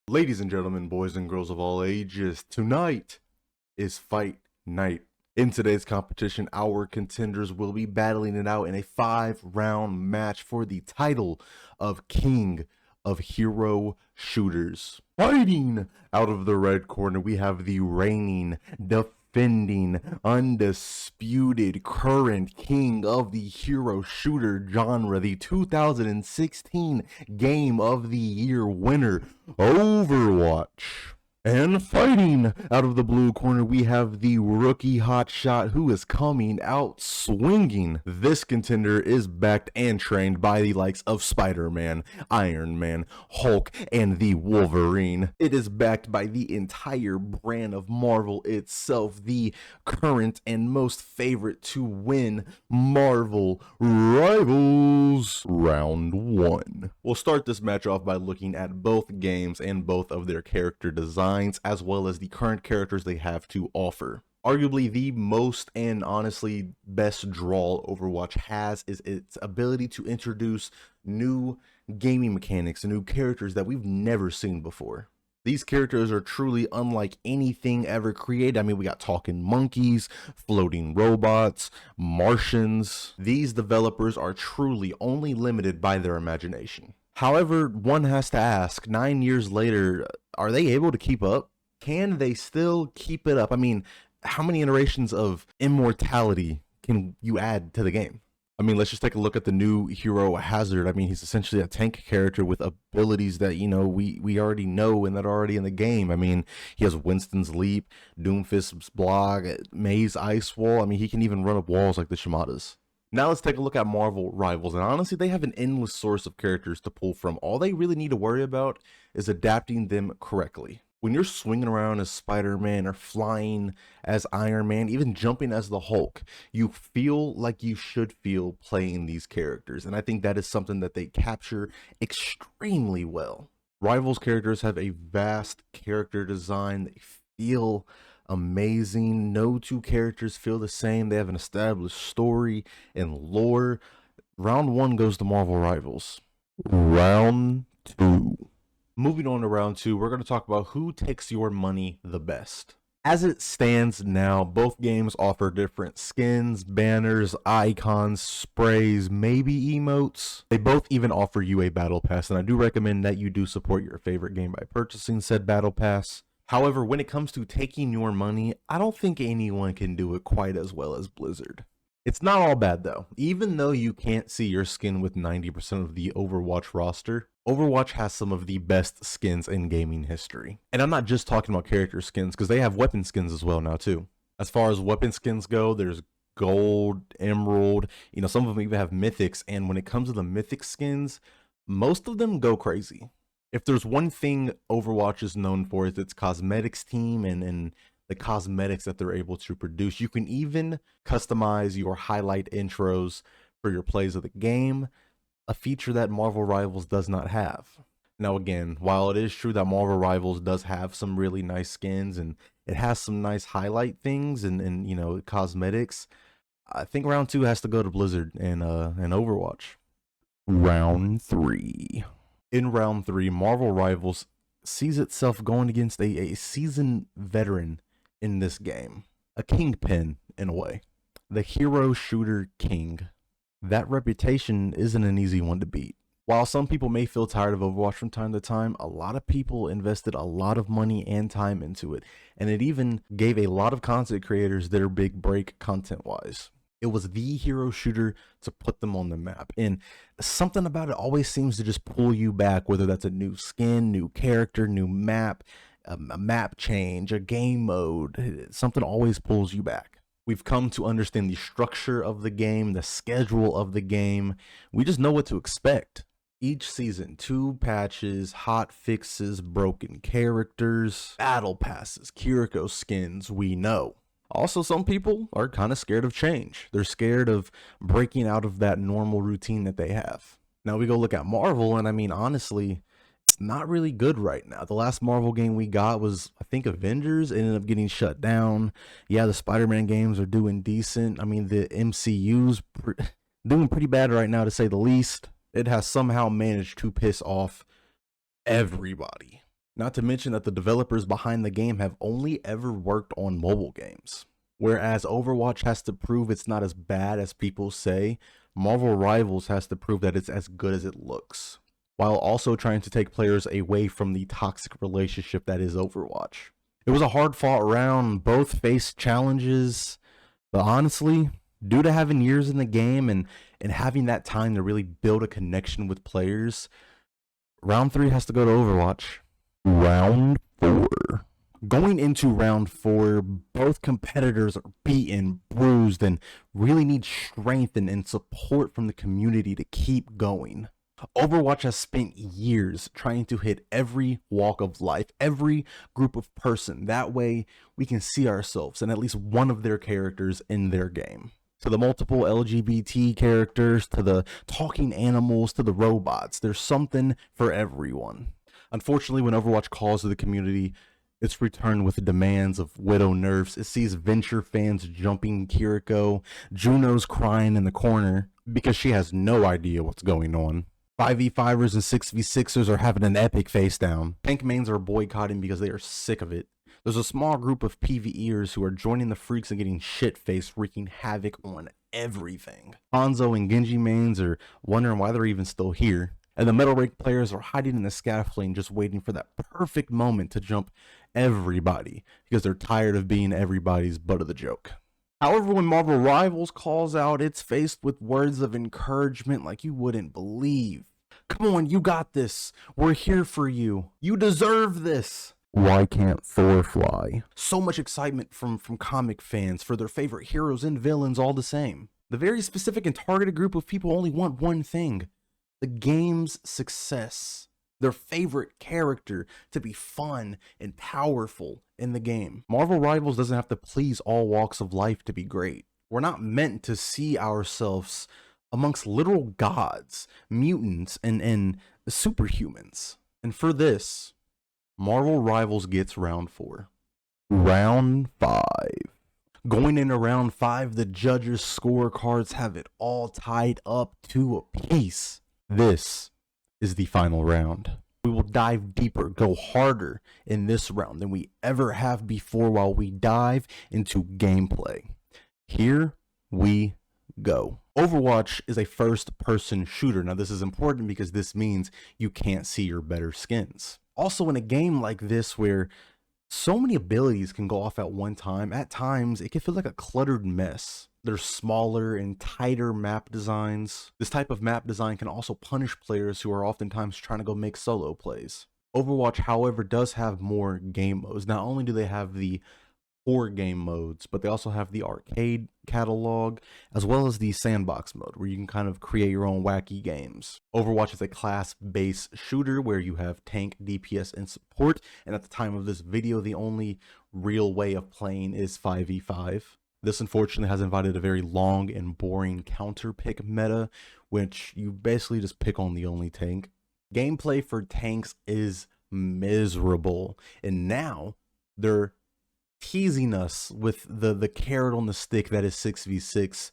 Ladies and gentlemen, boys and girls of all ages, tonight is fight night. In today's competition, our contenders will be battling it out in a 5-round match for the title of King of Hero Shooters. Fighting out of the red corner, we have the reigning, defending, undisputed, current king of the hero shooter genre, the 2016 Game of the Year winner, Overwatch. And fighting out of the blue corner, we have the rookie hotshot who is coming out swinging. This contender is backed and trained by the likes of Spider-Man, Iron Man, Hulk, and the Wolverine. It is backed by the entire brand of Marvel itself, the current and most favorite to win Marvel Rivals Round 1. We'll start this match off by looking at both games and both of their character designs, as well as the current characters they have to offer. Arguably the most and honestly best draw Overwatch has is its ability to introduce new gaming mechanics and new characters that we've never seen before. These characters are truly unlike anything ever created. I mean, we got talking monkeys, floating robots, Martians. These developers are truly only limited by their imagination. However, one has to ask, 9 years later, are they able to keep up? Can they still keep it up? I mean, how many iterations of immortality can you add to the game? I mean, let's just take a look at the new hero Hazard. I mean, he's essentially a tank character with abilities that, you know, we already know and that are already in the game. I mean, he has Winston's Leap, Doomfist's Block, May's Ice Wall. I mean, he can even run up walls like the Shimadas. Now let's take a look at Marvel Rivals, and honestly, they have an endless source of characters to pull from. All they really need to worry about is adapting them correctly. When you're swinging around as Spider-Man or flying as Iron Man, even jumping as the Hulk, you feel like you should feel playing these characters, and I think that is something that they capture extremely well. Rivals characters have a vast character design. They feel amazing. No two characters feel the same. They have an established story and lore. Round 1 goes to Marvel Rivals. Round 2. Moving on to round 2, we're going to talk about who takes your money the best. As it stands now, both games offer different skins, banners, icons, sprays, maybe emotes. They both even offer you a battle pass, and I do recommend that you do support your favorite game by purchasing said battle pass. However, when it comes to taking your money, I don't think anyone can do it quite as well as Blizzard. It's not all bad though. Even though you can't see your skin with 90% of the Overwatch roster, Overwatch has some of the best skins in gaming history. And I'm not just talking about character skins, because they have weapon skins as well now too. As far as weapon skins go, there's gold, emerald, you know, some of them even have mythics, and when it comes to the mythic skins, most of them go crazy. If there's one thing Overwatch is known for, is its cosmetics team and the cosmetics that they're able to produce. You can even customize your highlight intros for your plays of the game, a feature that Marvel Rivals does not have. Now again, while it is true that Marvel Rivals does have some really nice skins and it has some nice highlight things and you know, cosmetics, I think round 2 has to go to Blizzard and Overwatch. Round 3. In round 3, Marvel Rivals sees itself going against a seasoned veteran in this game. A kingpin, in a way. The hero shooter king. That reputation isn't an easy one to beat. While some people may feel tired of Overwatch from time to time, a lot of people invested a lot of money and time into it. And it even gave a lot of content creators their big break content-wise. It was the hero shooter to put them on the map. And something about it always seems to just pull you back, whether that's a new skin, new character, new map, a map change, a game mode. Something always pulls you back. We've come to understand the structure of the game, the schedule of the game. We just know what to expect. Each season, 2 patches, hot fixes, broken characters, battle passes, Kiriko skins, we know. Also, some people are kind of scared of change. They're scared of breaking out of that normal routine that they have. Now we go look at Marvel, and I mean, honestly, it's not really good right now. The last Marvel game we got was, I think, Avengers. It ended up getting shut down. Yeah, the Spider-Man games are doing decent. I mean, the MCU's doing pretty bad right now, to say the least. It has somehow managed to piss off everybody. Not to mention that the developers behind the game have only ever worked on mobile games. Whereas Overwatch has to prove it's not as bad as people say, Marvel Rivals has to prove that it's as good as it looks, while also trying to take players away from the toxic relationship that is Overwatch. It was a hard fought round, both faced challenges, but honestly, due to having years in the game and having that time to really build a connection with players, round 3 has to go to Overwatch. Round 4. Going into round 4, both competitors are beaten, bruised, and really need strength and support from the community to keep going. Overwatch has spent years trying to hit every walk of life, every group of person. That way we can see ourselves in at least one of their characters in their game. To the multiple LGBT characters, to the talking animals, to the robots, there's something for everyone. Unfortunately, when Overwatch calls to the community, it's returned with the demands of Widow nerfs. It sees Venture fans jumping Kiriko, Juno's crying in the corner because she has no idea what's going on. 5v5ers and 6v6ers are having an epic face down. Tank mains are boycotting because they are sick of it. There's a small group of PvEers who are joining the freaks and getting shit-faced, wreaking havoc on everything. Hanzo and Genji mains are wondering why they're even still here. And the Metal Rake players are hiding in the scaffolding just waiting for that perfect moment to jump everybody because they're tired of being everybody's butt of the joke. However, when Marvel Rivals calls out, it's faced with words of encouragement like you wouldn't believe. Come on, you got this. We're here for you. You deserve this. Why can't Thor fly? So much excitement from comic fans for their favorite heroes and villains all the same. The very specific and targeted group of people only want one thing: the game's success. Their favorite character to be fun and powerful in the game. Marvel Rivals doesn't have to please all walks of life to be great. We're not meant to see ourselves amongst literal gods, mutants, and superhumans. And for this, Marvel Rivals gets round 4. Round 5. Going into round 5, the judges' scorecards have it all tied up to a piece. This is the final round. We will dive deeper, go harder in this round than we ever have before while we dive into gameplay. Here we go. Overwatch is a first-person shooter. Now this is important because this means you can't see your better skins. Also, in a game like this where so many abilities can go off at one time, at times it can feel like a cluttered mess. There's smaller and tighter map designs. This type of map design can also punish players who are oftentimes trying to go make solo plays. Overwatch, however, does have more game modes. Not only do they have the 4 game modes, but they also have the arcade catalog, as well as the sandbox mode, where you can kind of create your own wacky games. Overwatch is a class-based shooter where you have tank, DPS, and support, and at the time of this video, the only real way of playing is 5v5. This unfortunately has invited a very long and boring counter pick meta, which you basically just pick on the only tank. Gameplay for tanks is miserable, and now they're teasing us with the carrot on the stick that is 6v6.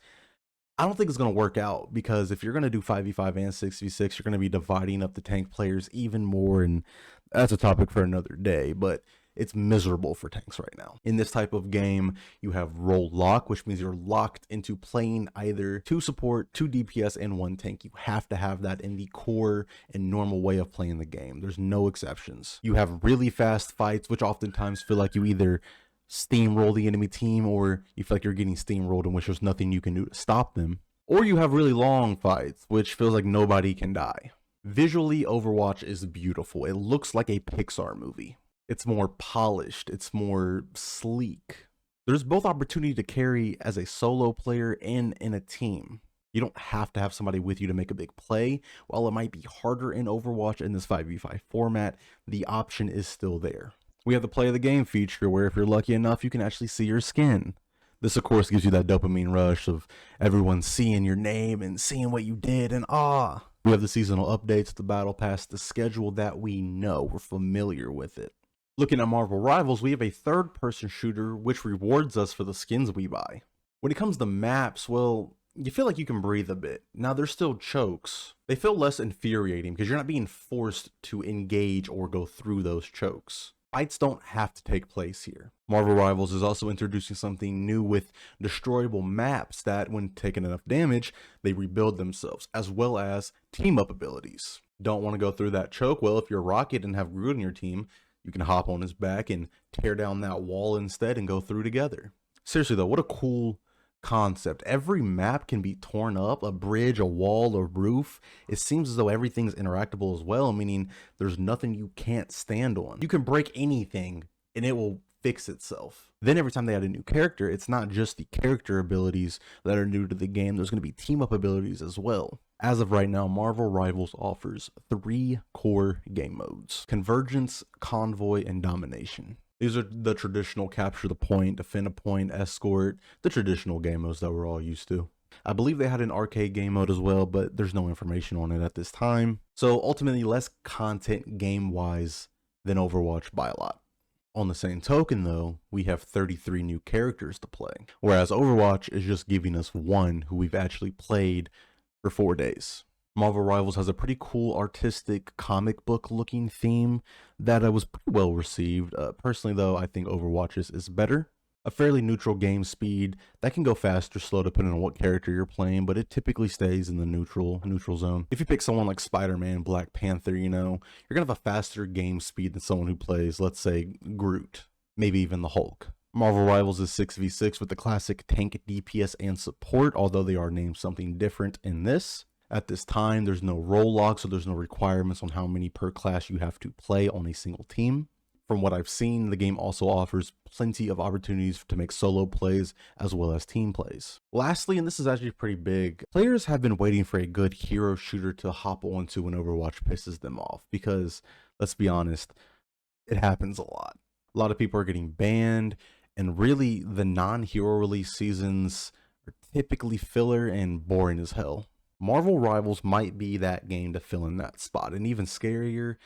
I don't think it's going to work out, because if you're going to do 5v5 and 6v6, you're going to be dividing up the tank players even more, and that's a topic for another day, but it's miserable for tanks right now. In this type of game, you have role lock, which means you're locked into playing either 2 support, 2 DPS, and 1 tank. You have to have that in the core and normal way of playing the game. There's no exceptions. You have really fast fights, which oftentimes feel like you either steamroll the enemy team or you feel like you're getting steamrolled, in which there's nothing you can do to stop them. Or you have really long fights, which feels like nobody can die. Visually, Overwatch is beautiful. It looks like a Pixar movie. It's more polished, it's more sleek. There's both opportunity to carry as a solo player and in a team. You don't have to have somebody with you to make a big play. While it might be harder in Overwatch in this 5v5 format, the option is still there. We have the play of the game feature, where if you're lucky enough, you can actually see your skin. This, of course, gives you that dopamine rush of everyone seeing your name and seeing what you did, and we have the seasonal updates, the battle pass, the schedule that we know. We're familiar with it. Looking at Marvel Rivals, we have a third-person shooter which rewards us for the skins we buy. When it comes to maps, well, you feel like you can breathe a bit. Now, there's still chokes. They feel less infuriating because you're not being forced to engage or go through those chokes. Fights don't have to take place here. Marvel Rivals is also introducing something new with destroyable maps that, when taking enough damage, they rebuild themselves, as well as team-up abilities. Don't want to go through that choke? Well, if you're Rocket and have Groot in your team, you can hop on his back and tear down that wall instead and go through together. Seriously though, what a cool concept. Every map can be torn up, a bridge, a wall, a roof. It seems as though everything's interactable as well, meaning there's nothing you can't stand on. You can break anything and it will fix itself. Then every time they add a new character, it's not just the character abilities that are new to the game, there's going to be team up abilities as well. As of right now, Marvel Rivals offers 3 core game modes: Convergence, Convoy, and Domination. These are the traditional capture the point, defend a point, escort, the traditional game modes that we're all used to. I believe they had an arcade game mode as well, but there's no information on it at this time. So ultimately, less content game-wise than Overwatch by a lot. On the same token though, we have 33 new characters to play, whereas Overwatch is just giving us one who we've actually played for 4 days. Marvel Rivals has a pretty cool artistic comic book looking theme that was pretty well received. Personally though, I think Overwatch is better. A fairly neutral game speed that can go fast or slow depending on what character you're playing, but it typically stays in the neutral zone. If you pick someone like Spider-Man, Black Panther, you know, you're gonna have a faster game speed than someone who plays, let's say, Groot, maybe even the Hulk. Marvel Rivals is 6v6 with the classic tank, DPS, and support, although they are named something different in this. At this time, there's no role lock, so there's no requirements on how many per class you have to play on a single team. From what I've seen, the game also offers plenty of opportunities to make solo plays as well as team plays. Lastly, and this is actually pretty big, players have been waiting for a good hero shooter to hop onto when Overwatch pisses them off, because let's be honest, it happens a lot. A lot of people are getting banned, and really the non-hero release seasons are typically filler and boring as hell. Marvel Rivals might be that game to fill in that spot, and even scarier,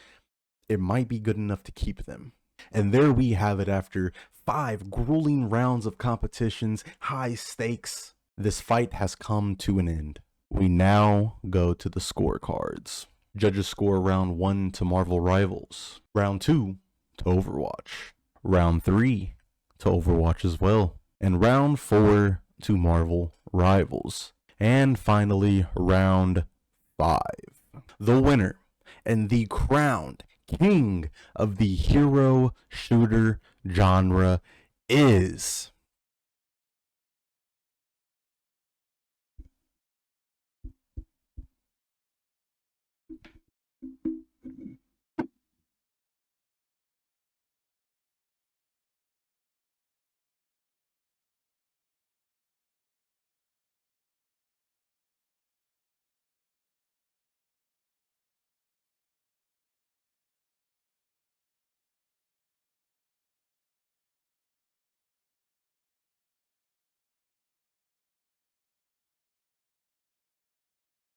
it might be good enough to keep them. And there we have it. After 5 grueling rounds of competitions, high stakes, this fight has come to an end. We now go to the scorecards. Judges score round 1 to Marvel Rivals, round 2 to Overwatch, round 3 to Overwatch as well, and round 4 to Marvel Rivals. And finally, round 5. The winner and the crowned king of the hero shooter genre is